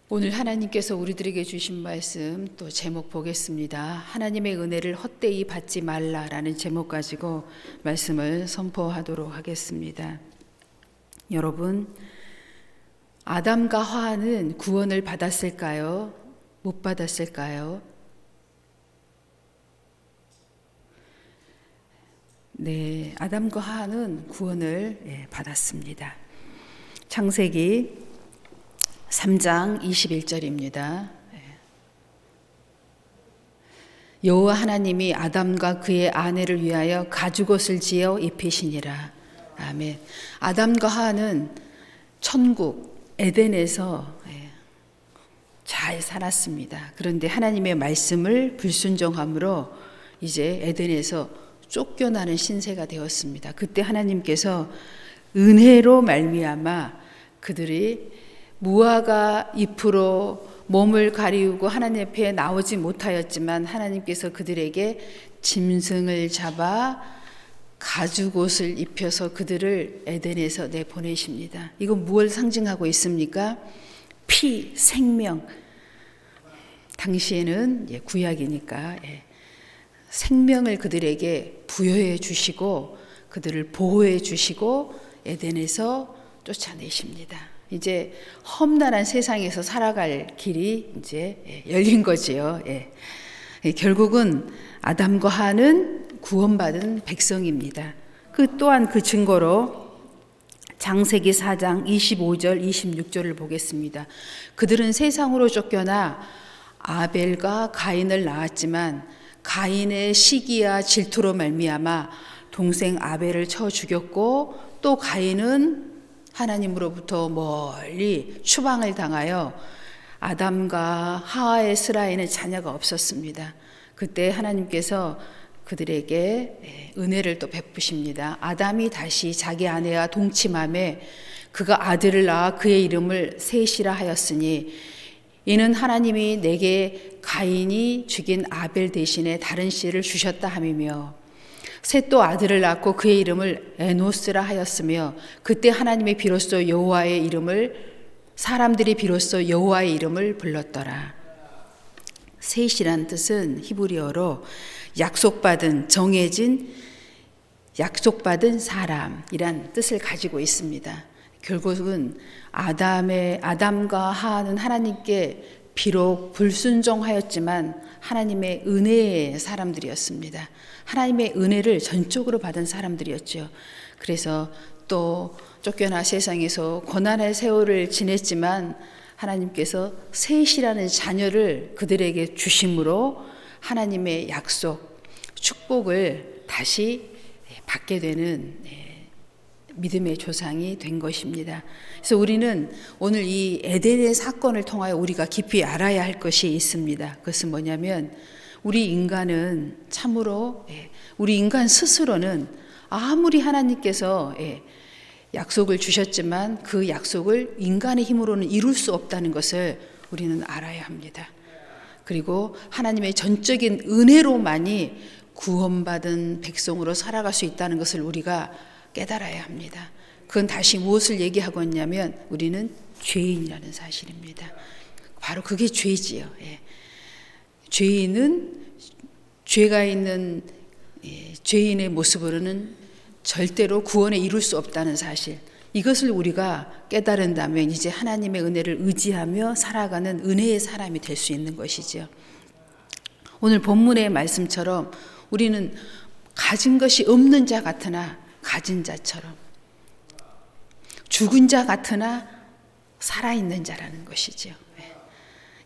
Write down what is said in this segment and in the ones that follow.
오늘 하나님께서 우리들에게 주신 말씀 또 제목 보겠습니다. 하나님의 은혜를 헛되이 받지 말라라는 제목 가지고 말씀을 선포하도록 하겠습니다. 여러분, 아담과 하와는 구원을 받았을까요? 못 받았을까요? 네, 아담과 하와는 구원을 받았습니다. 창세기 3장 21절입니다. 여호와 하나님이 아담과 그의 아내를 위하여 가죽옷을 지어 입히시니라. 아멘. 아담과 하와는 천국 에덴에서 잘 살았습니다. 그런데 하나님의 말씀을 불순종함으로 이제 에덴에서 쫓겨나는 신세가 되었습니다. 그때 하나님께서 은혜로 말미암아 그들이 무화과 잎으로 몸을 가리우고 하나님 앞에 나오지 못하였지만 하나님께서 그들에게 짐승을 잡아 가죽옷을 입혀서 그들을 에덴에서 내보내십니다. 이건 무엇을 상징하고 있습니까? 피, 생명. 당시에는 구약이니까 생명을 그들에게 부여해 주시고 그들을 보호해 주시고 에덴에서 쫓아내십니다. 이제 험난한 세상에서 살아갈 길이 이제 열린 거지요. 결국은 아담과 하와는 구원받은 백성입니다. 그 또한 그 증거로 창세기 4장 25절 26절을 보겠습니다. 그들은 세상으로 쫓겨나 아벨과 가인을 낳았지만 가인의 시기와 질투로 말미암아 동생 아벨을 쳐 죽였고 또 가인은 하나님으로부터 멀리 추방을 당하여 아담과 하와의 스라에는 자녀가 없었습니다. 그때 하나님께서 그들에게 은혜를 또 베푸십니다. 아담이 다시 자기 아내와 동침함에 그가 아들을 낳아 그의 이름을 셋이라 하였으니 이는 하나님이 내게 가인이 죽인 아벨 대신에 다른 씨를 주셨다 함이며 셋도 아들을 낳고 그의 이름을 에노스라 하였으며 그때 하나님이 비로소 여호와의 이름을 사람들이 비로소 여호와의 이름을 불렀더라. 셋이란 뜻은 히브리어로 약속받은, 정해진, 약속받은 사람이란 뜻을 가지고 있습니다. 결국은 아담과 하와는 하나님께 비록 불순종하였지만 하나님의 은혜의 사람들이었습니다. 하나님의 은혜를 전적으로 받은 사람들이었죠. 그래서 또 쫓겨나 세상에서 고난의 세월을 지냈지만 하나님께서 셋이라는 자녀를 그들에게 주심으로 하나님의 약속, 축복을 다시 받게 되는 믿음의 조상이 된 것입니다. 그래서 우리는 오늘 이 에덴의 사건을 통하여 우리가 깊이 알아야 할 것이 있습니다. 그것은 뭐냐면 우리 인간은 참으로 우리 인간 스스로는 아무리 하나님께서 약속을 주셨지만 그 약속을 인간의 힘으로는 이룰 수 없다는 것을 우리는 알아야 합니다. 그리고 하나님의 전적인 은혜로만이 구원받은 백성으로 살아갈 수 있다는 것을 우리가 깨달아야 합니다. 그건 다시 무엇을 얘기하고 있냐면 우리는 죄인이라는 사실입니다. 바로 그게 죄지요. 죄인은 죄가 있는 죄인의 모습으로는 절대로 구원에 이룰 수 없다는 사실. 이것을 우리가 깨달은다면 이제 하나님의 은혜를 의지하며 살아가는 은혜의 사람이 될 수 있는 것이죠. 오늘 본문의 말씀처럼 우리는 가진 것이 없는 자 같으나 가진 자처럼, 죽은 자 같으나 살아있는 자라는 것이죠.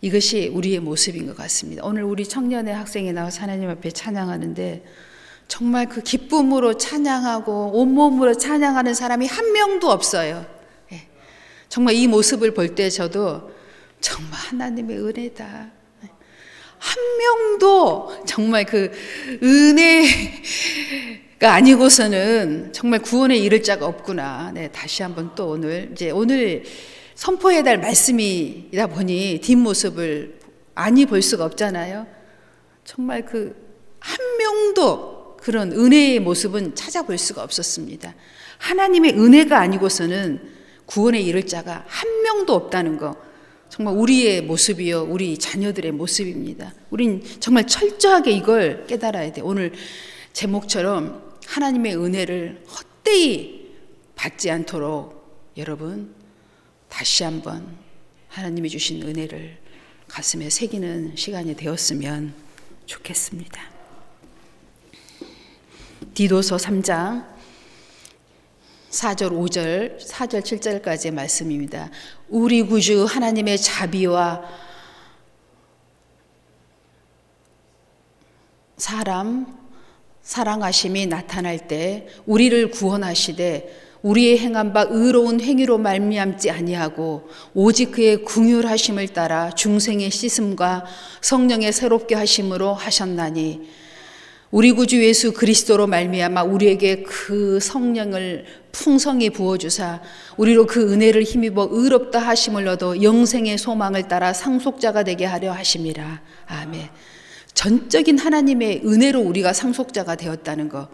이것이 우리의 모습인 것 같습니다. 오늘 우리 청년의 학생이 나와서 하나님 앞에 찬양하는데 정말 그 기쁨으로 찬양하고 온몸으로 찬양하는 사람이 한 명도 없어요. 정말 이 모습을 볼 때 저도 정말 하나님의 은혜다. 한 명도 정말 그 은혜가 아니고서는 정말 구원에 이를 자가 없구나. 다시 한번 또 오늘 선포해야 될 말씀이다 보니 뒷모습을 아니 볼 수가 없잖아요. 정말 그 한 명도 그런 은혜의 모습은 찾아볼 수가 없었습니다. 하나님의 은혜가 아니고서는 구원에 이를 자가 한 명도 없다는 거 정말 우리의 모습이요, 우리 자녀들의 모습입니다. 우린 정말 철저하게 이걸 깨달아야 돼. 오늘 제목처럼 하나님의 은혜를 헛되이 받지 않도록 여러분 다시 한번 하나님이 주신 은혜를 가슴에 새기는 시간이 되었으면 좋겠습니다. 디도서 3장 4절 5절 4절 7절까지의 말씀입니다. 우리 구주 하나님의 자비와 사랑하심이 나타날 때 우리를 구원하시되 우리의 행한 바 의로운 행위로 말미암지 아니하고 오직 그의 긍휼하심을 따라 중생의 씻음과 성령의 새롭게 하심으로 하셨나니 우리 구주 예수 그리스도로 말미암아 우리에게 그 성령을 풍성히 부어주사 우리로 그 은혜를 힘입어 의롭다 하심을 얻어 영생의 소망을 따라 상속자가 되게 하려 하심이라. 아멘. 전적인 하나님의 은혜로 우리가 상속자가 되었다는 것.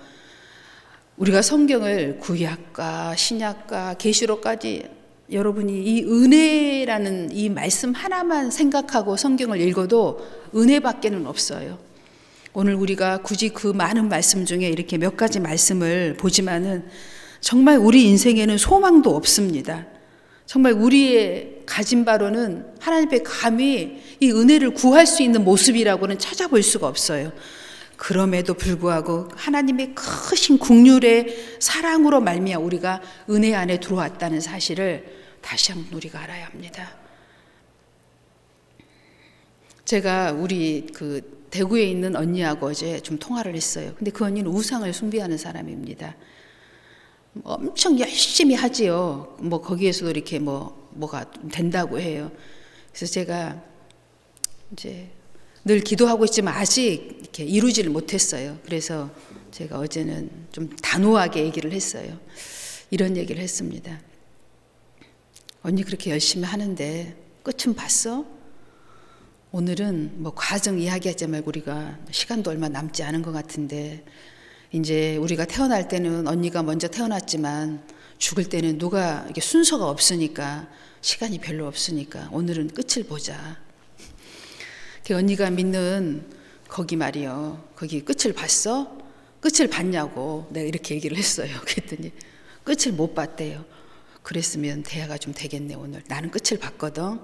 우리가 성경을 구약과 신약과 계시록까지 여러분이 이 은혜라는 이 말씀 하나만 생각하고 성경을 읽어도 은혜밖에는 없어요. 오늘 우리가 굳이 그 많은 말씀 중에 이렇게 몇 가지 말씀을 보지만은 정말 우리 인생에는 소망도 없습니다. 정말 우리의 가진 바로는 하나님 앞에 감히 이 은혜를 구할 수 있는 모습이라고는 찾아볼 수가 없어요. 그럼에도 불구하고 하나님의 크신 긍휼의 사랑으로 말미암아 우리가 은혜 안에 들어왔다는 사실을 다시 한번 우리가 알아야 합니다. 제가 우리 대구에 있는 언니하고 어제 좀 통화를 했어요. 근데 그 언니는 우상을 숭배하는 사람입니다. 엄청 열심히 하지요. 뭐 거기에서도 이렇게 뭐가 된다고 해요. 그래서 제가 이제 늘 기도하고 있지만 아직 이렇게 이루지를 못했어요. 그래서 제가 어제는 좀 단호하게 얘기를 했어요. 이런 얘기를 했습니다. 언니 그렇게 열심히 하는데 끝은 봤어? 오늘은 뭐 과정 이야기하지 말고 우리가 시간도 얼마 남지 않은 것 같은데 이제 우리가 태어날 때는 언니가 먼저 태어났지만 죽을 때는 누가 이게 순서가 없으니까 시간이 별로 없으니까 오늘은 끝을 보자. 그 언니가 믿는 거기 말이요. 거기 끝을 봤어? 끝을 봤냐고 내가 이렇게 얘기를 했어요. 그랬더니 끝을 못 봤대요. 그랬으면 대화가 좀 되겠네 오늘. 나는 끝을 봤거든.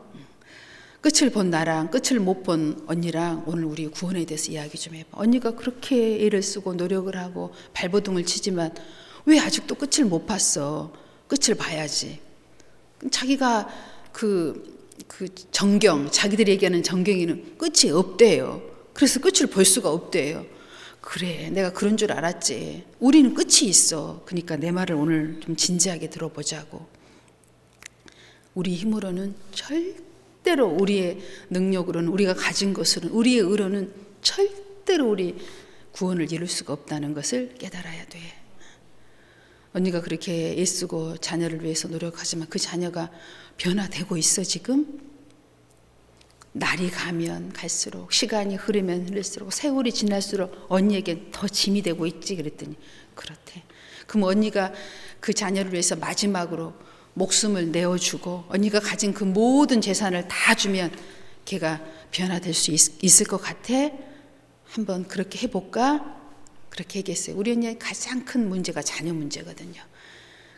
끝을 본 나랑 끝을 못 본 언니랑 오늘 우리 구원에 대해서 이야기 좀 해봐. 언니가 그렇게 애를 쓰고 노력을 하고 발버둥을 치지만 왜 아직도 끝을 못 봤어? 끝을 봐야지. 자기가 정경, 자기들이 얘기하는 정경에는 끝이 없대요. 그래서 끝을 볼 수가 없대요. 그래, 내가 그런 줄 알았지. 우리는 끝이 있어. 그러니까 내 말을 오늘 좀 진지하게 들어보자고. 우리 힘으로는 절대로 우리의 능력으로는 우리가 가진 것으로는 우리의 의로는 절대로 우리 구원을 이룰 수가 없다는 것을 깨달아야 돼. 언니가 그렇게 애쓰고 자녀를 위해서 노력하지만 그 자녀가 변화되고 있어 지금? 날이 가면 갈수록 시간이 흐르면 흐를수록 세월이 지날수록 언니에게 더 짐이 되고 있지. 그랬더니 그렇대. 그럼 언니가 그 자녀를 위해서 마지막으로 목숨을 내어주고 언니가 가진 그 모든 재산을 다 주면 걔가 변화될 수 있을 것 같아? 한번 그렇게 해볼까? 그렇게 얘기했어요. 우리 언니의 가장 큰 문제가 자녀 문제거든요.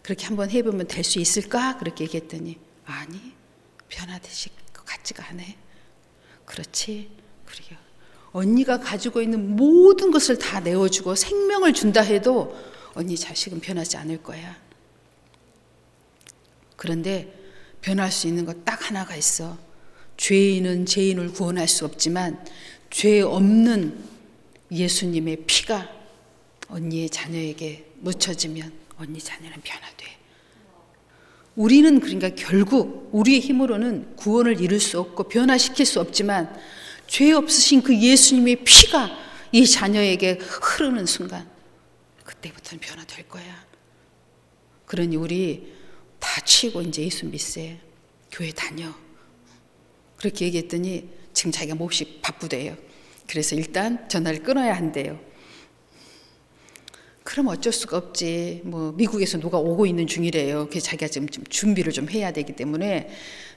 그렇게 한번 해보면 될 수 있을까? 그렇게 얘기했더니 아니, 변화되실 것 같지가 않아. 그렇지? 그래요. 언니가 가지고 있는 모든 것을 다 내어주고 생명을 준다 해도 언니 자식은 변하지 않을 거야. 그런데 변할 수 있는 것 딱 하나가 있어. 죄인은 죄인을 구원할 수 없지만 죄 없는 예수님의 피가 언니의 자녀에게 묻혀지면 언니 자녀는 변화돼. 우리는 그러니까 결국 우리의 힘으로는 구원을 이룰 수 없고 변화시킬 수 없지만 죄 없으신 그 예수님의 피가 이 자녀에게 흐르는 순간 그때부터는 변화될 거야. 그러니 우리 다 치고 이제 예수 믿세. 교회 다녀. 그렇게 얘기했더니 지금 자기가 몹시 바쁘대요. 그래서 일단 전화를 끊어야 한대요. 그럼 어쩔 수가 없지. 뭐 미국에서 누가 오고 있는 중이래요. 그래서 자기가 지금 좀 준비를 좀 해야 되기 때문에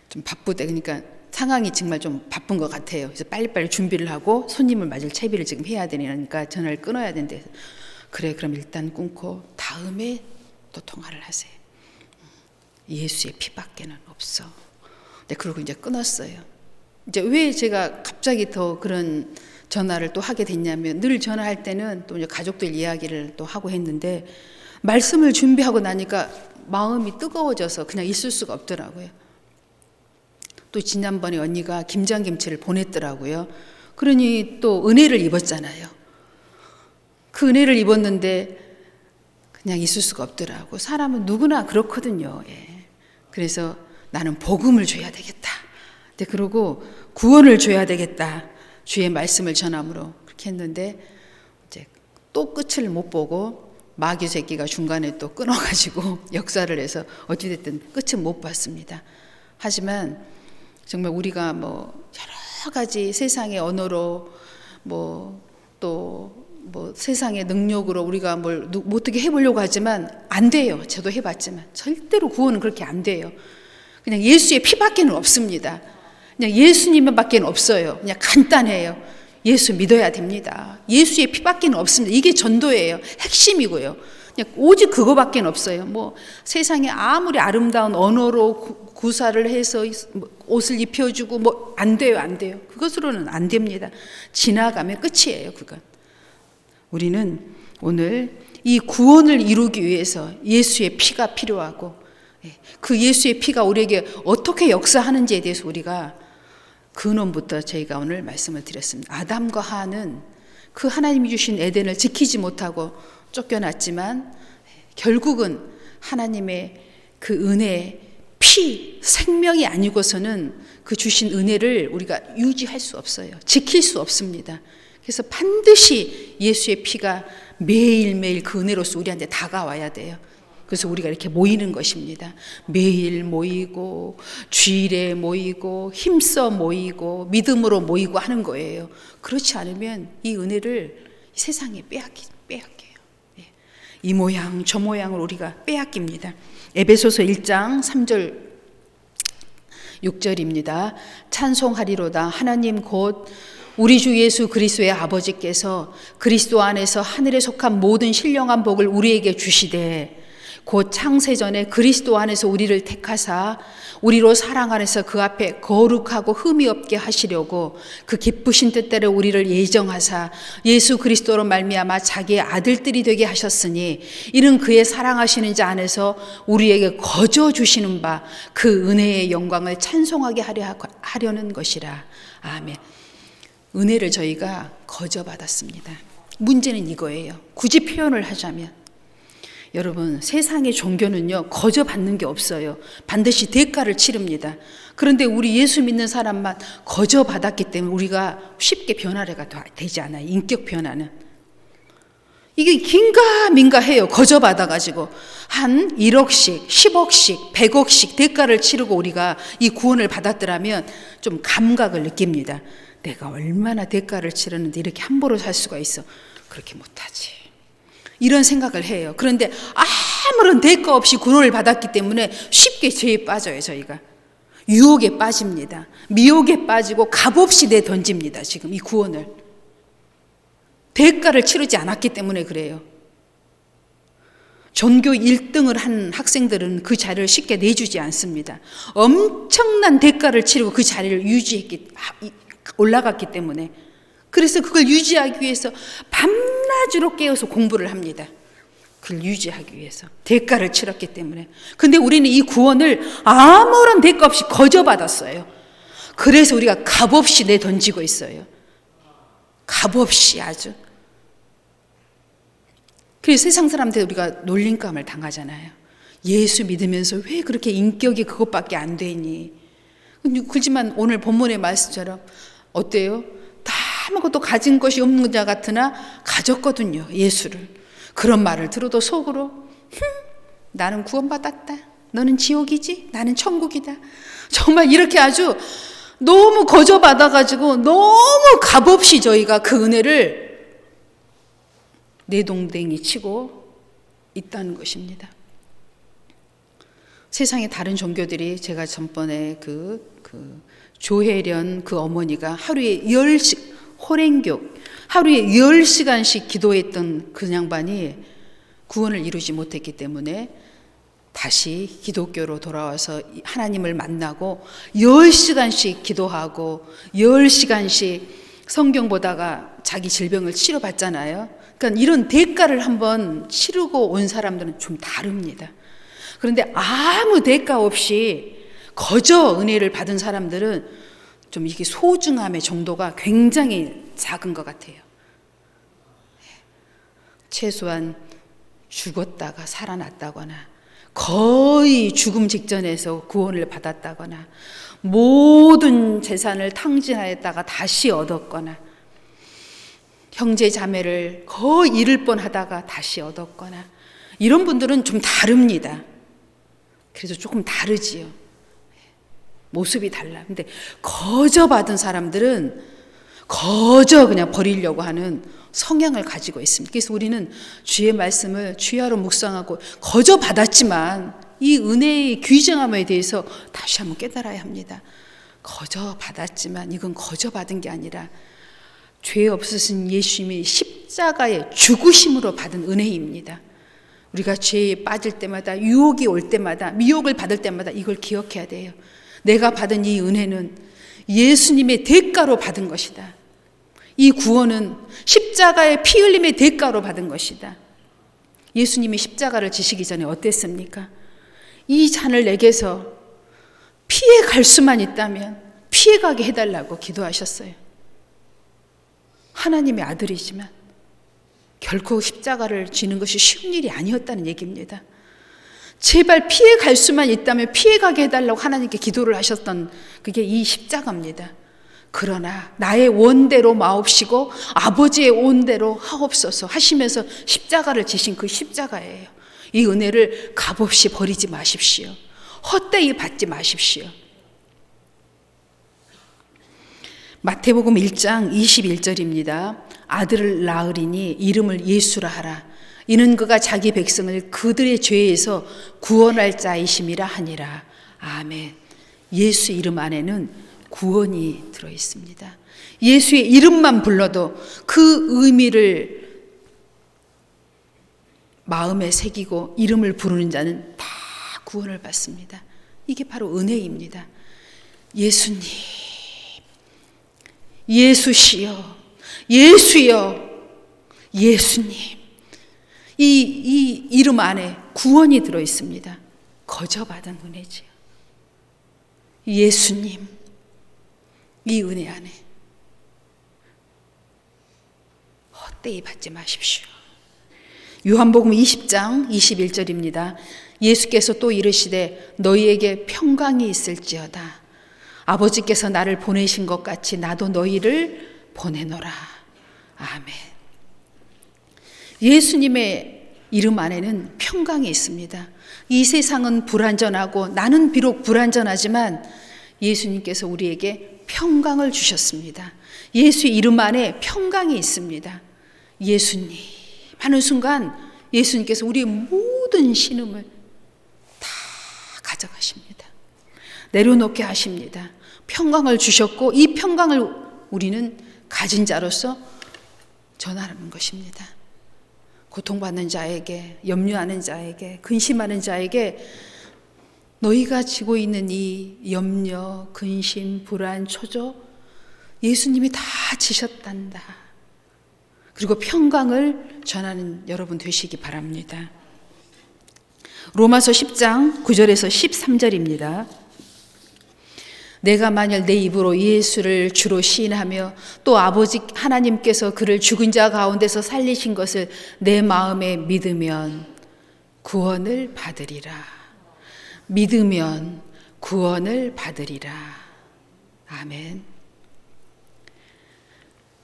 좀 바쁘대. 그러니까 상황이 정말 좀 바쁜 것 같아요. 그래서 빨리빨리 준비를 하고 손님을 맞을 채비를 지금 해야 되니까 전화를 끊어야 되는데, 그래 그럼 일단 끊고 다음에 또 통화를 하세요. 예수의 피밖에는 없어. 네, 그러고 이제 끊었어요. 이제 왜 제가 갑자기 더 그런 전화를 또 하게 됐냐면, 늘 전화할 때는 또 이제 가족들 이야기를 또 하고 했는데, 말씀을 준비하고 나니까 마음이 뜨거워져서 그냥 있을 수가 없더라고요. 또 지난번에 언니가 김장김치를 보냈더라고요. 그러니 또 은혜를 입었잖아요. 그 은혜를 입었는데 그냥 있을 수가 없더라고. 사람은 누구나 그렇거든요. 예. 그래서 나는 복음을 줘야 되겠다. 근데 그러고 구원을 줘야 되겠다. 주의 말씀을 전함으로 그렇게 했는데, 이제 또 끝을 못 보고 마귀 새끼가 중간에 또 끊어가지고 역사를 해서 어찌됐든 끝은 못 봤습니다. 하지만 정말 우리가 뭐 여러 가지 세상의 언어로 또 세상의 능력으로 우리가 뭘 어떻게 해보려고 하지만 안 돼요. 저도 해봤지만 절대로 구원은 그렇게 안 돼요. 그냥 예수의 피밖에는 없습니다. 그냥 예수님밖에는 없어요. 그냥 간단해요. 예수 믿어야 됩니다. 예수의 피밖에는 없습니다. 이게 전도예요. 핵심이고요. 그냥 오직 그거밖에는 없어요. 뭐 세상에 아무리 아름다운 언어로 구사를 해서 옷을 입혀주고 뭐 안 돼요, 안 돼요. 그것으로는 안 됩니다. 지나가면 끝이에요, 그건. 우리는 오늘 이 구원을 이루기 위해서 예수의 피가 필요하고, 그 예수의 피가 우리에게 어떻게 역사하는지에 대해서 우리가 근원부터 저희가 오늘 말씀을 드렸습니다. 아담과 하와는 그 하나님이 주신 에덴을 지키지 못하고 쫓겨났지만 결국은 하나님의 그 은혜, 피, 생명이 아니고서는 그 주신 은혜를 우리가 유지할 수 없어요. 지킬 수 없습니다. 그래서 반드시 예수의 피가 매일매일 그 은혜로서 우리한테 다가와야 돼요. 그래서 우리가 이렇게 모이는 것입니다. 매일 모이고 주일에 모이고 힘써 모이고 믿음으로 모이고 하는 거예요. 그렇지 않으면 이 은혜를 세상에 빼앗겨요. 이 모양 저 모양을 우리가 빼앗깁니다. 에베소서 1장 3절 6절입니다. 찬송하리로다. 하나님 곧 우리 주 예수 그리스도의 아버지께서 그리스도 안에서 하늘에 속한 모든 신령한 복을 우리에게 주시되, 곧 창세전에 그리스도 안에서 우리를 택하사 우리로 사랑 안에서 그 앞에 거룩하고 흠이 없게 하시려고 그 기쁘신 뜻대로 우리를 예정하사 예수 그리스도로 말미암아 자기의 아들들이 되게 하셨으니, 이는 그의 사랑하시는 자 안에서 우리에게 거저 주시는 바 그 은혜의 영광을 찬송하게 하려는 것이라. 아멘. 은혜를 저희가 거저 받았습니다. 문제는 이거예요. 굳이 표현을 하자면, 여러분, 세상의 종교는요, 거저 받는 게 없어요. 반드시 대가를 치릅니다. 그런데 우리 예수 믿는 사람만 거저 받았기 때문에 우리가 쉽게 변화가 되지 않아요. 인격 변화는. 이게 긴가민가 해요. 거저 받아가지고 한 1억씩, 10억씩, 100억씩 대가를 치르고 우리가 이 구원을 받았더라면 좀 감각을 느낍니다. 내가 얼마나 대가를 치렀는데 이렇게 함부로 살 수가 있어. 그렇게 못하지. 이런 생각을 해요. 그런데 아무런 대가 없이 구원을 받았기 때문에 쉽게 죄에 빠져요. 저희가 유혹에 빠집니다. 미혹에 빠지고 값없이 내던집니다. 지금 이 구원을 대가를 치르지 않았기 때문에 그래요. 전교 1등을 한 학생들은 그 자리를 쉽게 내주지 않습니다. 엄청난 대가를 치르고 그 자리를 올라갔기 때문에. 그래서 그걸 유지하기 위해서 밤낮으로 깨어서 공부를 합니다. 그걸 유지하기 위해서 대가를 치렀기 때문에. 근데 우리는 이 구원을 아무런 대가 없이 거저 받았어요. 그래서 우리가 값없이 내던지고 있어요. 값없이 아주. 그래서 세상 사람들 우리가 놀림감을 당하잖아요. 예수 믿으면서 왜 그렇게 인격이 그것밖에 안 되니? 그렇지만 오늘 본문의 말씀처럼 어때요? 아무것도 가진 것이 없는 자 같으나 가졌거든요. 예수를. 그런 말을 들어도 속으로 나는 구원받았다. 너는 지옥이지? 나는 천국이다. 정말 이렇게 아주 너무 거저받아가지고 너무 값없이 저희가 그 은혜를 내동댕이 치고 있다는 것입니다. 세상의 다른 종교들이 제가 전번에 그 그 조혜련 그 어머니가 하루에 10시 호랭교 하루에 10시간씩 기도했던 그 양반이 구원을 이루지 못했기 때문에 다시 기독교로 돌아와서 하나님을 만나고 10시간씩 기도하고 10시간씩 성경 보다가 자기 질병을 치료받잖아요. 그러니까 이런 대가를 한번 치르고 온 사람들은 좀 다릅니다. 그런데 아무 대가 없이 거저 은혜를 받은 사람들은 좀 이게 소중함의 정도가 굉장히 작은 것 같아요. 최소한 죽었다가 살아났다거나 거의 죽음 직전에서 구원을 받았다거나 모든 재산을 탕진하였다가 다시 얻었거나 형제 자매를 거의 잃을 뻔하다가 다시 얻었거나 이런 분들은 좀 다릅니다. 그래서 조금 다르지요. 모습이 달라. 근데 거저 받은 사람들은 거저 그냥 버리려고 하는 성향을 가지고 있습니다. 그래서 우리는 주의 말씀을 주야로 묵상하고 거저 받았지만 이 은혜의 귀정함에 대해서 다시 한번 깨달아야 합니다. 거저 받았지만 이건 거저 받은 게 아니라 죄 없으신 예수님이 십자가의 죽으심으로 받은 은혜입니다. 우리가 죄에 빠질 때마다 유혹이 올 때마다 미혹을 받을 때마다 이걸 기억해야 돼요. 내가 받은 이 은혜는 예수님의 대가로 받은 것이다. 이 구원은 십자가의 피 흘림의 대가로 받은 것이다. 예수님이 십자가를 지시기 전에 어땠습니까? 이 잔을 내게서 피해 갈 수만 있다면 피해가게 해달라고 기도하셨어요. 하나님의 아들이지만 결코 십자가를 지는 것이 쉬운 일이 아니었다는 얘기입니다. 제발 피해 갈 수만 있다면 피해가게 해달라고 하나님께 기도를 하셨던 그게 이 십자가입니다. 그러나 나의 원대로 마옵시고 아버지의 원대로 하옵소서 하시면서 십자가를 지신 그 십자가예요. 이 은혜를 값없이 버리지 마십시오. 헛되이 받지 마십시오. 마태복음 1장 21절입니다. 아들을 낳으리니 이름을 예수라 하라. 이는 그가 자기 백성을 그들의 죄에서 구원할 자이심이라 하니라. 아멘. 예수 이름 안에는 구원이 들어 있습니다. 예수의 이름만 불러도 그 의미를 마음에 새기고 이름을 부르는 자는 다 구원을 받습니다. 이게 바로 은혜입니다. 예수님, 예수시여, 예수여, 예수님. 이 이름 안에 구원이 들어 있습니다. 거저 받은 은혜지요. 예수님, 이 은혜 안에 헛되이 받지 마십시오. 요한복음 20장 21절입니다. 예수께서 또 이르시되 너희에게 평강이 있을지어다. 아버지께서 나를 보내신 것 같이 나도 너희를 보내노라. 아멘. 예수님의 이름 안에는 평강이 있습니다. 이 세상은 불완전하고 나는 비록 불완전하지만 예수님께서 우리에게 평강을 주셨습니다. 예수의 이름 안에 평강이 있습니다. 예수님 하는 순간 예수님께서 우리의 모든 신음을 다 가져가십니다. 내려놓게 하십니다. 평강을 주셨고 이 평강을 우리는 가진 자로서 전하는 것입니다. 고통받는 자에게, 염려하는 자에게, 근심하는 자에게 너희가 지고 있는 이 염려, 근심, 불안, 초조 예수님이 다 지셨단다. 그리고 평강을 전하는 여러분 되시기 바랍니다. 로마서 10장 9절에서 13절입니다. 내가 만일 내 입으로 예수를 주로 시인하며 또 아버지 하나님께서 그를 죽은 자 가운데서 살리신 것을 내 마음에 믿으면 구원을 받으리라. 믿으면 구원을 받으리라. 아멘.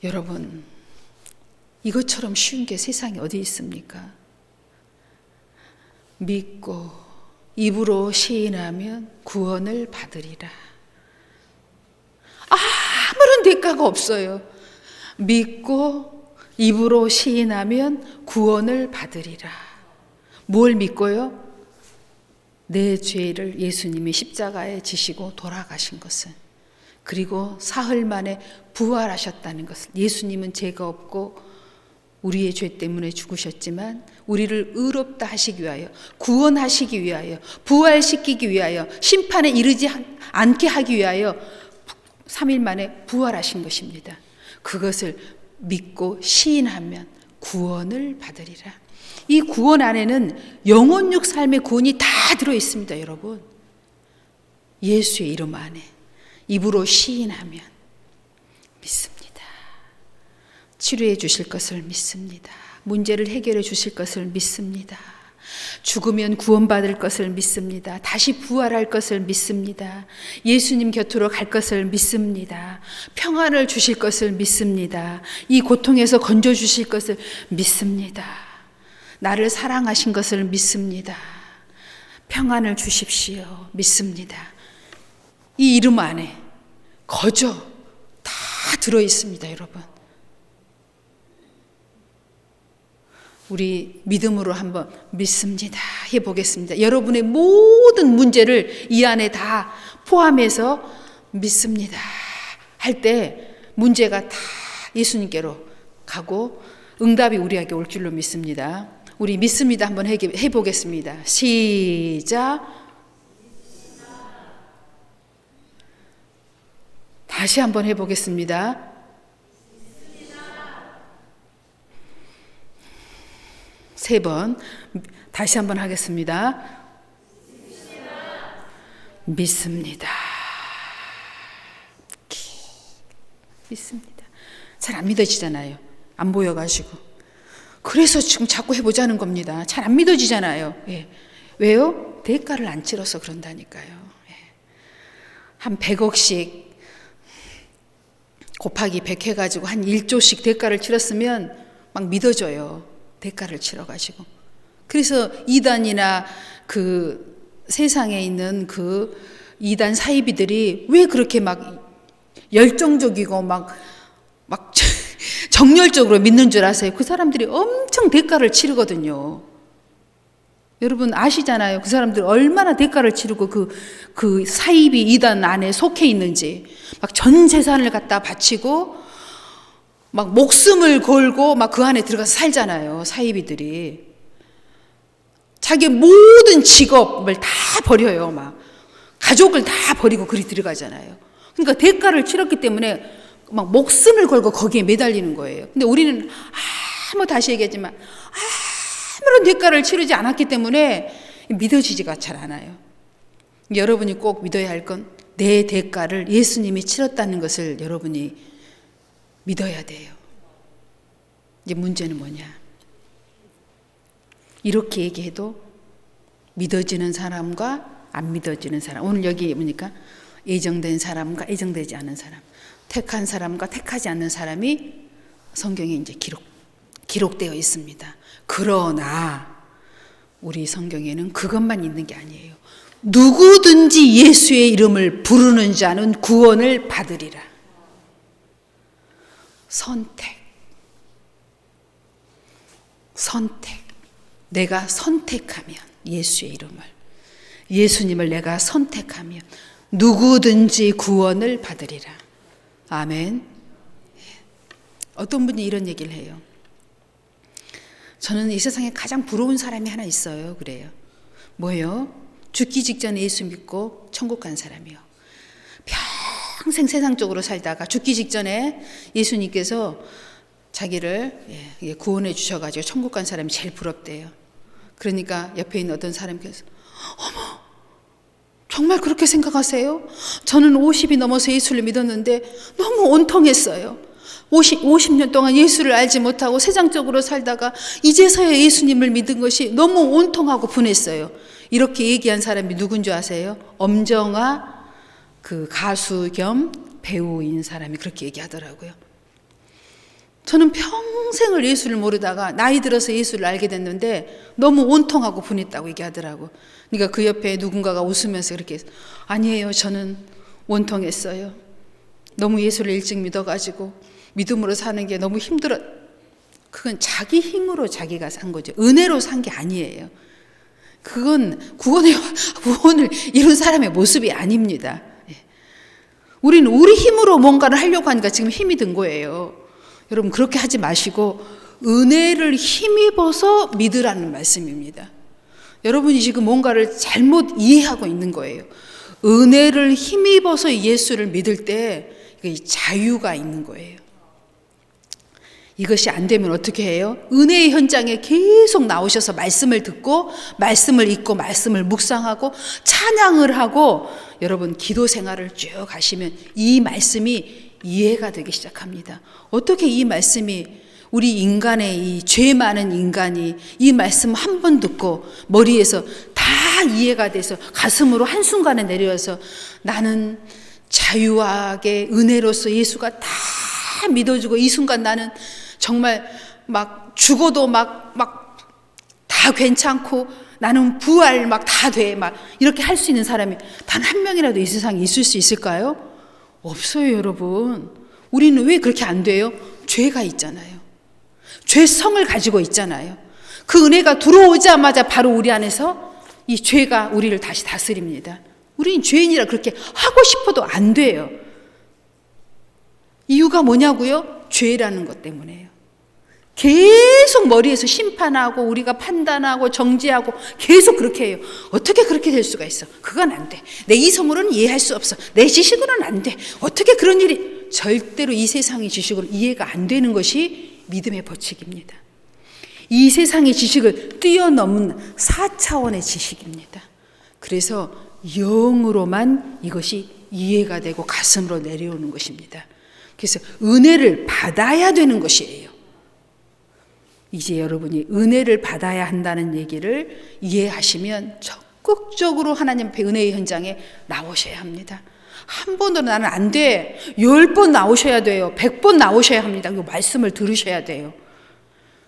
여러분, 이것처럼 쉬운 게 세상에 어디 있습니까? 믿고 입으로 시인하면 구원을 받으리라. 아무런 대가가 없어요. 믿고 입으로 시인하면 구원을 받으리라. 뭘 믿고요? 내 죄를 예수님이 십자가에 지시고 돌아가신 것은, 그리고 사흘 만에 부활하셨다는 것을, 예수님은 죄가 없고 우리의 죄 때문에 죽으셨지만 우리를 의롭다 하시기 위하여, 구원하시기 위하여, 부활시키기 위하여, 심판에 이르지 않게 하기 위하여 3일 만에 부활하신 것입니다. 그것을 믿고 시인하면 구원을 받으리라. 이 구원 안에는 영혼육 삶의 구원이 다 들어있습니다, 여러분. 예수의 이름 안에 입으로 시인하면 믿습니다. 치료해 주실 것을 믿습니다. 문제를 해결해 주실 것을 믿습니다. 죽으면 구원받을 것을 믿습니다. 다시 부활할 것을 믿습니다. 예수님 곁으로 갈 것을 믿습니다. 평안을 주실 것을 믿습니다. 이 고통에서 건져주실 것을 믿습니다. 나를 사랑하신 것을 믿습니다. 평안을 주십시오. 믿습니다. 이 이름 안에 거저 다 들어있습니다, 여러분. 우리 믿음으로 한번 믿습니다 해보겠습니다. 여러분의 모든 문제를 이 안에 다 포함해서 믿습니다 할 때 문제가 다 예수님께로 가고 응답이 우리에게 올 줄로 믿습니다. 우리 믿습니다 한번 해보겠습니다. 시작. 다시 한번 해보겠습니다. 세 번 다시 한번 하겠습니다. 믿습니다. 믿습니다. 잘 안 믿어지잖아요. 안 보여가지고. 그래서 지금 자꾸 해보자는 겁니다. 잘 안 믿어지잖아요. 예. 왜요? 대가를 안 치러서 그런다니까요. 예. 한 100억씩 곱하기 100 해가지고 한 1조씩 대가를 치렀으면 막 믿어져요. 대가를 치러가지고. 그래서 이단이나 그 세상에 있는 그 이단 사이비들이 왜 그렇게 막 열정적이고 막 정열적으로 믿는 줄 아세요? 그 사람들이 엄청 대가를 치르거든요. 여러분 아시잖아요. 그 사람들 얼마나 대가를 치르고 그 사이비 이단 안에 속해 있는지. 막 전 재산을 갖다 바치고 막 목숨을 걸고 막 그 안에 들어가서 살잖아요. 사이비들이. 자기 모든 직업을 다 버려요. 막 가족을 다 버리고 그리 들어가잖아요. 그러니까 대가를 치렀기 때문에 막 목숨을 걸고 거기에 매달리는 거예요. 근데 우리는 다시 얘기하지만 아무런 대가를 치르지 않았기 때문에 믿어지지가 잘 않아요. 여러분이 꼭 믿어야 할 건 내 대가를 예수님이 치렀다는 것을 여러분이 믿어야 돼요. 이제 문제는 뭐냐? 이렇게 얘기해도 믿어지는 사람과 안 믿어지는 사람. 오늘 여기 보니까 예정된 사람과 예정되지 않은 사람, 택한 사람과 택하지 않는 사람이 성경에 이제 기록되어 있습니다. 그러나 우리 성경에는 그것만 있는 게 아니에요. 누구든지 예수의 이름을 부르는 자는 구원을 받으리라. 선택. 내가 선택하면 예수의 이름을, 예수님을 내가 선택하면 누구든지 구원을 받으리라. 아멘. 어떤 분이 이런 얘기를 해요. 저는 이 세상에 가장 부러운 사람이 하나 있어요. 그래요. 뭐예요? 죽기 직전에 예수 믿고 천국 간 사람이요. 평생 세상적으로 살다가 죽기 직전에 예수님께서 자기를 구원해 주셔가지고 천국 간 사람이 제일 부럽대요. 그러니까 옆에 있는 어떤 사람께서 어머, 정말 그렇게 생각하세요? 저는 50이 넘어서 예수를 믿었는데 너무 온통했어요. 50년 동안 예수를 알지 못하고 세상적으로 살다가 이제서야 예수님을 믿은 것이 너무 온통하고 분했어요. 이렇게 얘기한 사람이 누군지 아세요? 엄정화 그 가수 겸 배우인 사람이 그렇게 얘기하더라고요. 저는 평생을 예수를 모르다가 나이 들어서 예수를 알게 됐는데 너무 온통하고 분했다고 얘기하더라고. 그러니까 그 옆에 누군가가 웃으면서 그렇게 아니에요. 저는 원통했어요. 너무 예수를 일찍 믿어가지고 믿음으로 사는 게 너무 힘들어. 그건 자기 힘으로 자기가 산 거죠. 은혜로 산 게 아니에요. 그건 구원을 이룬 사람의 모습이 아닙니다. 우리는 우리 힘으로 뭔가를 하려고 하니까 지금 힘이 든 거예요. 여러분 그렇게 하지 마시고 은혜를 힘입어서 믿으라는 말씀입니다. 여러분이 지금 뭔가를 잘못 이해하고 있는 거예요. 은혜를 힘입어서 예수를 믿을 때 자유가 있는 거예요. 이것이 안 되면 어떻게 해요? 은혜의 현장에 계속 나오셔서 말씀을 듣고 말씀을 읽고 말씀을 묵상하고 찬양을 하고 여러분 기도 생활을 쭉 하시면 이 말씀이 이해가 되기 시작합니다. 어떻게 이 말씀이 우리 인간의 이 죄 많은 인간이 이 말씀 한 번 듣고 머리에서 다 이해가 돼서 가슴으로 한순간에 내려와서 나는 자유하게 은혜로서 예수가 다 믿어주고 이 순간 나는 정말 막 죽어도 막 다 괜찮고 나는 부활 막 다 돼 막 이렇게 할 수 있는 사람이 단 한 명이라도 이 세상에 있을 수 있을까요? 없어요, 여러분. 우리는 왜 그렇게 안 돼요? 죄가 있잖아요. 죄성을 가지고 있잖아요. 그 은혜가 들어오자마자 바로 우리 안에서 이 죄가 우리를 다시 다스립니다. 우리는 죄인이라 그렇게 하고 싶어도 안 돼요. 이유가 뭐냐고요? 죄라는 것 때문에요. 계속 머리에서 심판하고 우리가 판단하고 정죄하고 계속 그렇게 해요. 어떻게 그렇게 될 수가 있어? 그건 안 돼. 내 이성으로는 이해할 수 없어. 내 지식으로는 안 돼. 어떻게 그런 일이? 절대로 이 세상의 지식으로 이해가 안 되는 것이 믿음의 법칙입니다. 이 세상의 지식을 뛰어넘은 4차원의 지식입니다. 그래서 영으로만 이것이 이해가 되고 가슴으로 내려오는 것입니다. 그래서 은혜를 받아야 되는 것이에요. 이제 여러분이 은혜를 받아야 한다는 얘기를 이해하시면 적극적으로 하나님 앞에 은혜의 현장에 나오셔야 합니다. 한 번으로 나는 안 돼. 10번 나오셔야 돼요. 100번 나오셔야 합니다. 이 말씀을 들으셔야 돼요.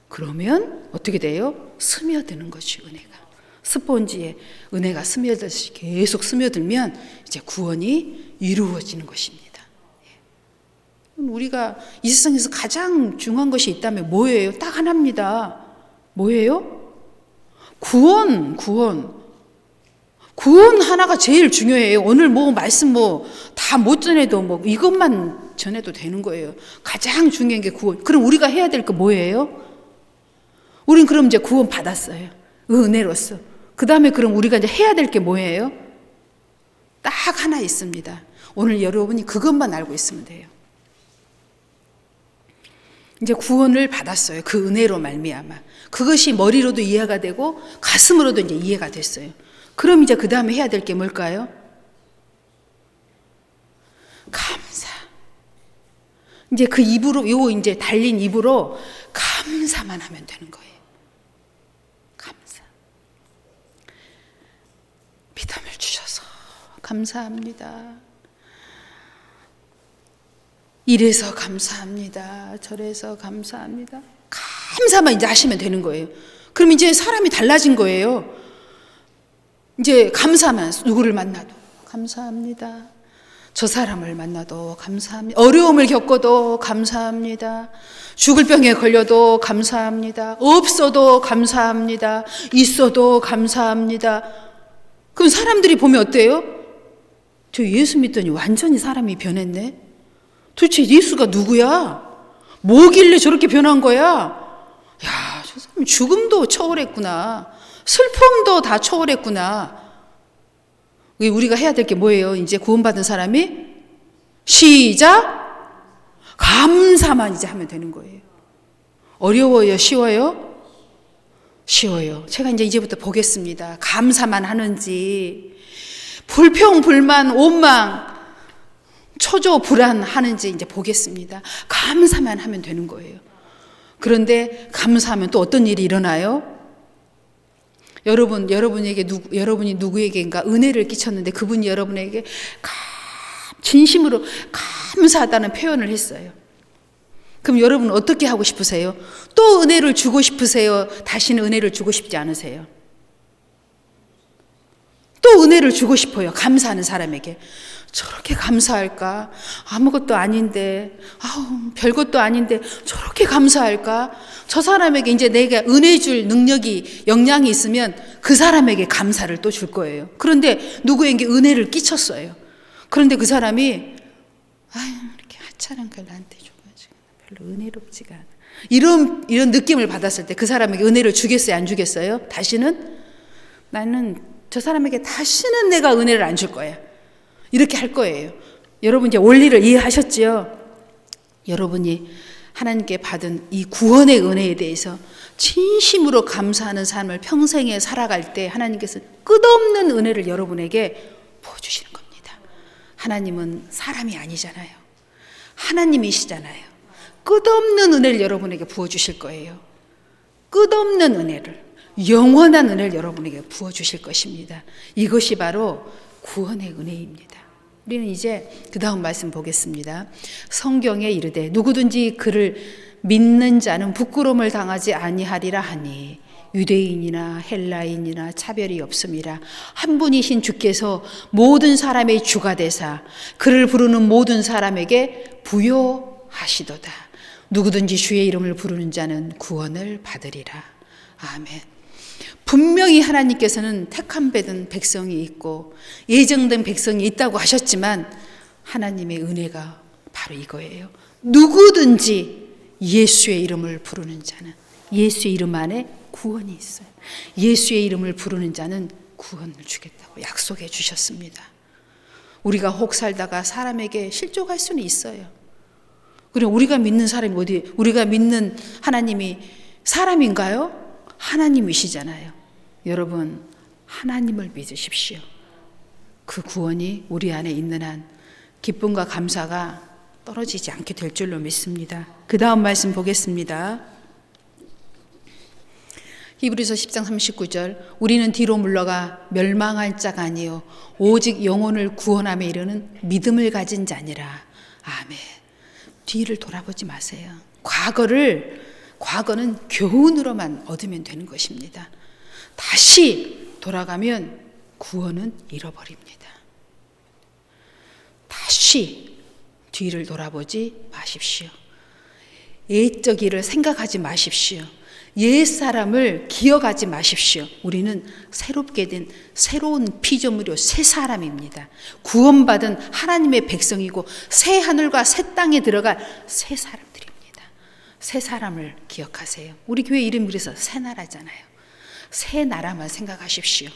그러면 어떻게 돼요? 스며드는 것이 은혜가. 스폰지에 은혜가 스며들듯이 계속 스며들면 이제 구원이 이루어지는 것입니다. 우리가 이 세상에서 가장 중요한 것이 있다면 뭐예요? 딱 하나입니다. 뭐예요? 구원 하나가 제일 중요해요. 오늘 뭐 말씀 다 못 전해도 이것만 전해도 되는 거예요. 가장 중요한 게 구원. 그럼 우리가 해야 될 거 뭐예요? 우린 그럼 이제 구원 받았어요. 은혜로서. 그 다음에 그럼 우리가 이제 해야 될 게 뭐예요? 딱 하나 있습니다. 오늘 여러분이 그것만 알고 있으면 돼요. 이제 구원을 받았어요. 그 은혜로 말미암아. 그것이 머리로도 이해가 되고 가슴으로도 이제 이해가 됐어요. 그럼 이제 그 다음에 해야 될 게 뭘까요? 감사. 이제 그 입으로, 이제 달린 입으로 감사만 하면 되는 거예요. 감사. 믿음을 주셔서 감사합니다. 이래서 감사합니다. 저래서 감사합니다. 감사만 이제 하시면 되는 거예요. 그럼 이제 사람이 달라진 거예요. 이제 감사만, 누구를 만나도 감사합니다. 저 사람을 만나도 감사합니다. 어려움을 겪어도 감사합니다. 죽을 병에 걸려도 감사합니다. 없어도 감사합니다. 있어도 감사합니다. 그럼 사람들이 보면 어때요? 저 예수 믿더니 완전히 사람이 변했네. 도대체 예수가 누구야? 뭐길래 저렇게 변한 거야? 야, 저 사람 죽음도 초월했구나. 슬픔도 다 초월했구나. 우리가 해야 될 게 뭐예요? 이제 구원받은 사람이 시작! 감사만 이제 하면 되는 거예요. 어려워요? 쉬워요? 쉬워요. 제가 이제부터 보겠습니다. 감사만 하는지, 불평, 불만, 원망, 초조, 불안하는지 이제 보겠습니다. 감사만 하면 되는 거예요. 그런데 감사하면 또 어떤 일이 일어나요? 여러분이 누구에게인가 은혜를 끼쳤는데 그분이 여러분에게 진심으로 감사하다는 표현을 했어요. 그럼 여러분은 어떻게 하고 싶으세요? 또 은혜를 주고 싶으세요? 다시는 은혜를 주고 싶지 않으세요? 또 은혜를 주고 싶어요. 감사하는 사람에게. 저렇게 감사할까? 아무것도 아닌데, 별것도 아닌데 저렇게 감사할까? 저 사람에게 이제 내가 은혜 줄 능력이, 역량이 있으면 그 사람에게 감사를 또 줄 거예요. 그런데 누구에게 은혜를 끼쳤어요. 그런데 그 사람이 이렇게 하찮은 걸 나한테 줘가지고 별로 은혜롭지가 않아. 이런 느낌을 받았을 때 그 사람에게 은혜를 주겠어요, 안 주겠어요? 다시는 나는 저 사람에게 다시는 내가 은혜를 안 줄 거야. 이렇게 할 거예요. 여러분 이제 원리를 이해하셨지요? 여러분이 하나님께 받은 이 구원의 은혜에 대해서 진심으로 감사하는 삶을 평생에 살아갈 때 하나님께서 끝없는 은혜를 여러분에게 부어주시는 겁니다. 하나님은 사람이 아니잖아요. 하나님이시잖아요. 끝없는 은혜를 여러분에게 부어주실 거예요. 끝없는 은혜를, 영원한 은혜를 여러분에게 부어주실 것입니다. 이것이 바로 구원의 은혜입니다. 우리는 이제 그 다음 말씀 보겠습니다. 성경에 이르되 누구든지 그를 믿는 자는 부끄러움을 당하지 아니하리라 하니 유대인이나 헬라인이나 차별이 없음이라. 한 분이신 주께서 모든 사람의 주가 되사 그를 부르는 모든 사람에게 부요하시도다. 누구든지 주의 이름을 부르는 자는 구원을 받으리라. 아멘. 분명히 하나님께서는 택함 받은 백성이 있고 예정된 백성이 있다고 하셨지만 하나님의 은혜가 바로 이거예요. 누구든지 예수의 이름을 부르는 자는, 예수의 이름 안에 구원이 있어요. 예수의 이름을 부르는 자는 구원을 주겠다고 약속해 주셨습니다. 우리가 혹 살다가 사람에게 실족할 수는 있어요. 그리고 우리가 믿는 사람이 우리가 믿는 하나님이 사람인가요? 하나님이시잖아요. 여러분, 하나님을 믿으십시오. 그 구원이 우리 안에 있는 한 기쁨과 감사가 떨어지지 않게 될 줄로 믿습니다. 그 다음 말씀 보겠습니다. 히브리서 10장 39절. 우리는 뒤로 물러가 멸망할 자가 아니요 오직 영혼을 구원함에 이르는 믿음을 가진 자니라. 아멘. 뒤를 돌아보지 마세요. 과거는 교훈으로만 얻으면 되는 것입니다. 다시 돌아가면 구원은 잃어버립니다. 다시 뒤를 돌아보지 마십시오. 옛적 일을 생각하지 마십시오. 옛사람을 기억하지 마십시오. 우리는 새롭게 된 새로운 피조물이요 새 사람입니다. 구원받은 하나님의 백성이고 새 하늘과 새 땅에 들어갈 새 사람들입니다. 새 사람을 기억하세요. 우리 교회 이름이 그래서 새 나라잖아요. 새 나라만 생각하십시오.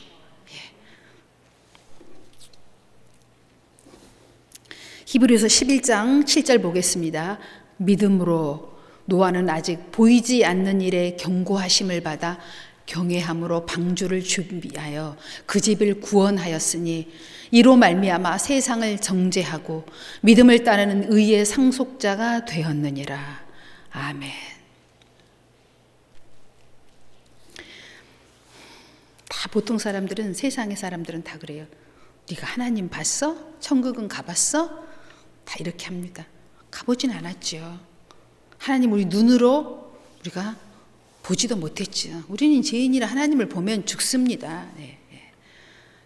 히브리서 11장 7절 보겠습니다. 믿음으로 노아는 아직 보이지 않는 일에 경고하심을 받아 경외함으로 방주를 준비하여 그 집을 구원하였으니 이로 말미암아 세상을 정죄하고 믿음을 따르는 의의 상속자가 되었느니라. 아멘. 다 보통 사람들은, 세상의 사람들은 다 그래요. 네가 하나님 봤어? 천국은 가봤어? 다 이렇게 합니다. 가보진 않았죠. 하나님 우리 눈으로 우리가 보지도 못했죠. 우리는 죄인이라 하나님을 보면 죽습니다.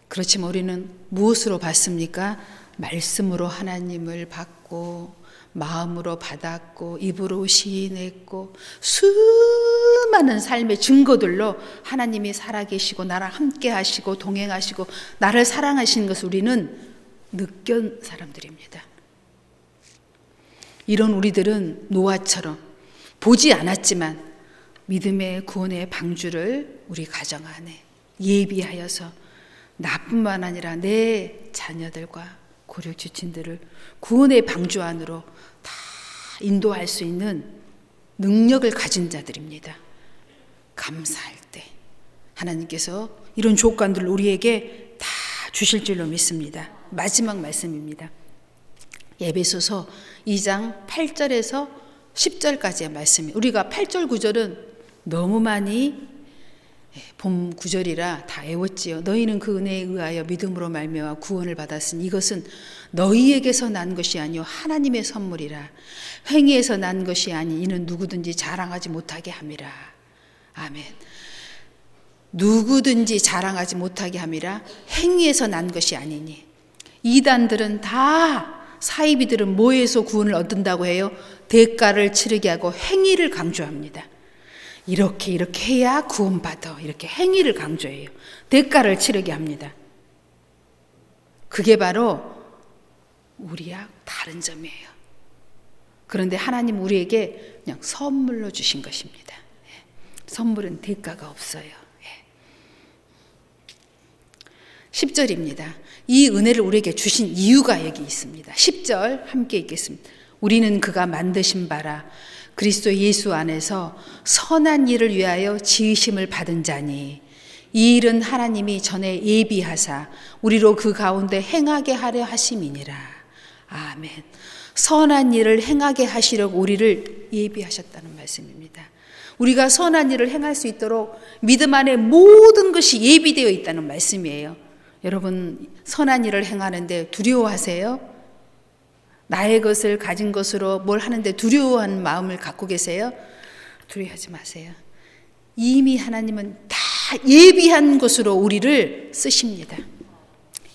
그렇지만 우리는 무엇으로 봤습니까? 말씀으로 하나님을 받고 마음으로 받았고 입으로 시인했고 수많은 삶의 증거들로 하나님이 살아계시고 나랑 함께 하시고 동행하시고 나를 사랑하시는 것을 우리는 느낀 사람들입니다. 이런 우리들은 노아처럼 보지 않았지만 믿음의 구원의 방주를 우리 가정 안에 예비하여서 나뿐만 아니라 내 자녀들과 고려지친들을 구원의 방주 안으로 다 인도할 수 있는 능력을 가진 자들입니다. 감사할 때 하나님께서 이런 조건들을 우리에게 다 주실 줄로 믿습니다. 마지막 말씀입니다. 에베소서 2장 8절에서 10절까지의 말씀이, 우리가 8절 9절은 너무 많이 봄 구절이라 다 외웠지요. 너희는 그 은혜에 의하여 믿음으로 말미암아 구원을 받았으니 이것은 너희에게서 난 것이 아니요 하나님의 선물이라. 행위에서 난 것이 아니 이는 누구든지 자랑하지 못하게 함이라. 아멘. 누구든지 자랑하지 못하게 함이라. 행위에서 난 것이 아니니. 이단들은 다, 사이비들은 뭐에서 구원을 얻는다고 해요? 대가를 치르게 하고 행위를 강조합니다. 이렇게 해야 구원받아. 이렇게 행위를 강조해요. 대가를 치르게 합니다. 그게 바로 우리와 다른 점이에요. 그런데 하나님 우리에게 그냥 선물로 주신 것입니다. 선물은 대가가 없어요. 10절입니다. 이 은혜를 우리에게 주신 이유가 여기 있습니다. 10절 함께 읽겠습니다. 우리는 그가 만드신 바라 그리스도 예수 안에서 선한 일을 위하여 지으심을 받은 자니 이 일은 하나님이 전에 예비하사 우리로 그 가운데 행하게 하려 하심이니라. 아멘. 선한 일을 행하게 하시려고 우리를 예비하셨다는 말씀입니다. 우리가 선한 일을 행할 수 있도록 믿음 안에 모든 것이 예비되어 있다는 말씀이에요. 여러분, 선한 일을 행하는데 두려워하세요? 나의 것을 가진 것으로 뭘 하는데 두려워하는 마음을 갖고 계세요? 두려워하지 마세요. 이미 하나님은 다 예비한 것으로 우리를 쓰십니다.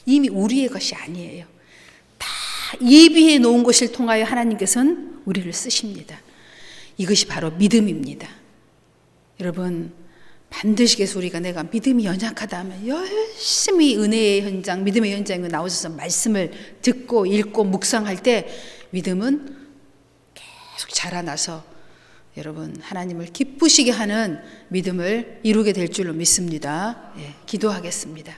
이미 우리의 것이 아니에요. 다 예비해 놓은 것을 통하여 하나님께서는 우리를 쓰십니다. 이것이 바로 믿음입니다. 여러분, 반드시 계속 우리가 내가 믿음이 연약하다 하면 열심히 은혜의 현장, 믿음의 현장에 나오셔서 말씀을 듣고 읽고 묵상할 때 믿음은 계속 자라나서 여러분 하나님을 기쁘시게 하는 믿음을 이루게 될 줄로 믿습니다. 기도하겠습니다.